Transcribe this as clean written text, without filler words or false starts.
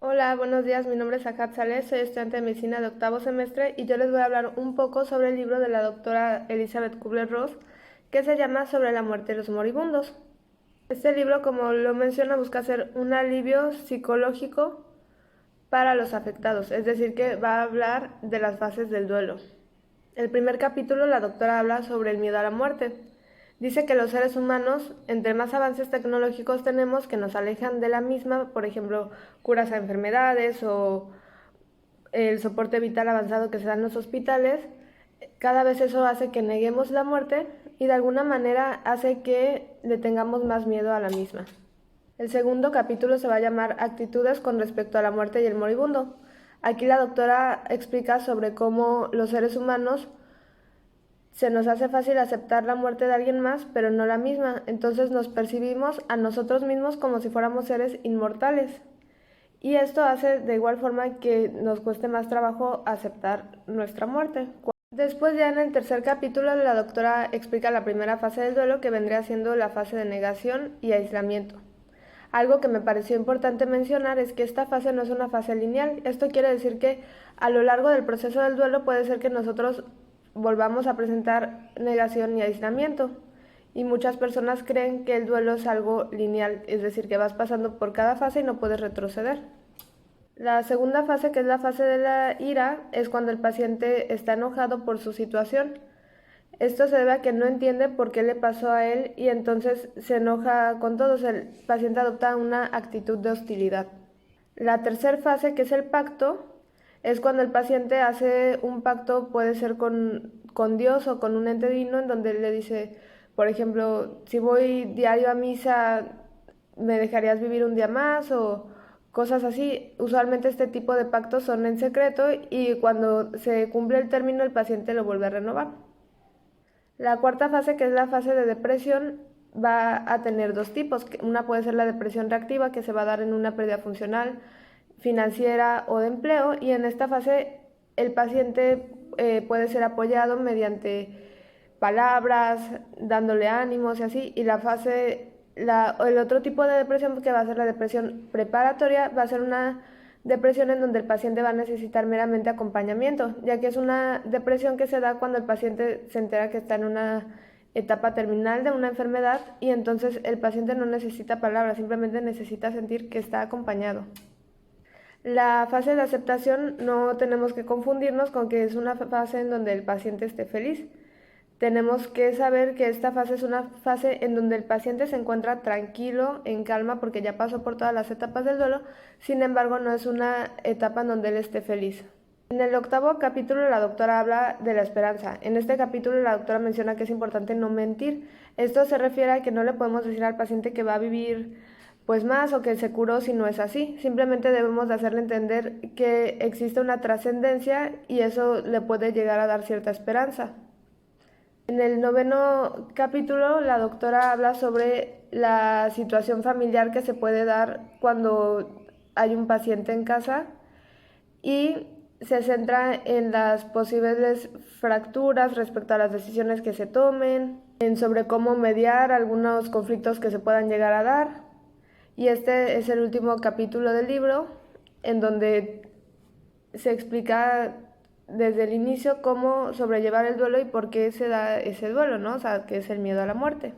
Hola, buenos días. Mi nombre es Ajat Saleh, soy estudiante de medicina de octavo semestre y yo les voy a hablar un poco sobre el libro de la doctora Elizabeth Kubler-Ross que se llama Sobre la muerte de los moribundos. Este libro, como lo menciona, busca ser un alivio psicológico para los afectados, es decir, que va a hablar de las fases del duelo. El primer capítulo, la doctora habla sobre el miedo a la muerte. Dice que los seres humanos, entre más avances tecnológicos tenemos que nos alejan de la misma, por ejemplo, curas a enfermedades o el soporte vital avanzado que se da en los hospitales, cada vez eso hace que neguemos la muerte y de alguna manera hace que le tengamos más miedo a la misma. El segundo capítulo se va a llamar Actitudes con respecto a la muerte y el moribundo. Aquí la doctora explica sobre cómo los seres humanos se nos hace fácil aceptar la muerte de alguien más, pero no la misma. Entonces nos percibimos a nosotros mismos como si fuéramos seres inmortales. Y esto hace de igual forma que nos cueste más trabajo aceptar nuestra muerte. Después ya en el tercer capítulo la doctora explica la primera fase del duelo, que vendría siendo la fase de negación y aislamiento. Algo que me pareció importante mencionar es que esta fase no es una fase lineal. Esto quiere decir que a lo largo del proceso del duelo puede ser que nosotros volvamos a presentar negación y aislamiento. Y muchas personas creen que el duelo es algo lineal, es decir, que vas pasando por cada fase y no puedes retroceder. La segunda fase, que es la fase de la ira, es cuando el paciente está enojado por su situación. Esto se debe a que no entiende por qué le pasó a él y entonces se enoja con todos. El paciente adopta una actitud de hostilidad. La tercera fase, que es el pacto, es cuando el paciente hace un pacto, puede ser con Dios o con un ente divino, en donde él le dice, por ejemplo, si voy diario a misa, ¿me dejarías vivir un día más? O cosas así. Usualmente este tipo de pactos son en secreto y cuando se cumple el término el paciente lo vuelve a renovar. La cuarta fase, que es la fase de depresión, va a tener dos tipos. Una puede ser la depresión reactiva, que se va a dar en una pérdida funcional, financiera o de empleo, y en esta fase el paciente puede ser apoyado mediante palabras, dándole ánimos y así. Y el otro tipo de depresión, que va a ser la depresión preparatoria, va a ser una depresión en donde el paciente va a necesitar meramente acompañamiento, ya que es una depresión que se da cuando el paciente se entera que está en una etapa terminal de una enfermedad y entonces el paciente no necesita palabras, simplemente necesita sentir que está acompañado. La fase de aceptación no tenemos que confundirnos con que es una fase en donde el paciente esté feliz. Tenemos que saber que esta fase es una fase en donde el paciente se encuentra tranquilo, en calma, porque ya pasó por todas las etapas del duelo. Sin embargo, no es una etapa en donde él esté feliz. En el octavo capítulo la doctora habla de la esperanza. En este capítulo la doctora menciona que es importante no mentir. Esto se refiere a que no le podemos decir al paciente que va a vivir pues más o que se curó si no es así. Simplemente debemos de hacerle entender que existe una trascendencia y eso le puede llegar a dar cierta esperanza. En el noveno capítulo, la doctora habla sobre la situación familiar que se puede dar cuando hay un paciente en casa y se centra en las posibles fracturas respecto a las decisiones que se tomen, en sobre cómo mediar algunos conflictos que se puedan llegar a dar. Y este es el último capítulo del libro, en donde se explica desde el inicio cómo sobrellevar el duelo y por qué se da ese duelo, ¿no? O sea, que es el miedo a la muerte.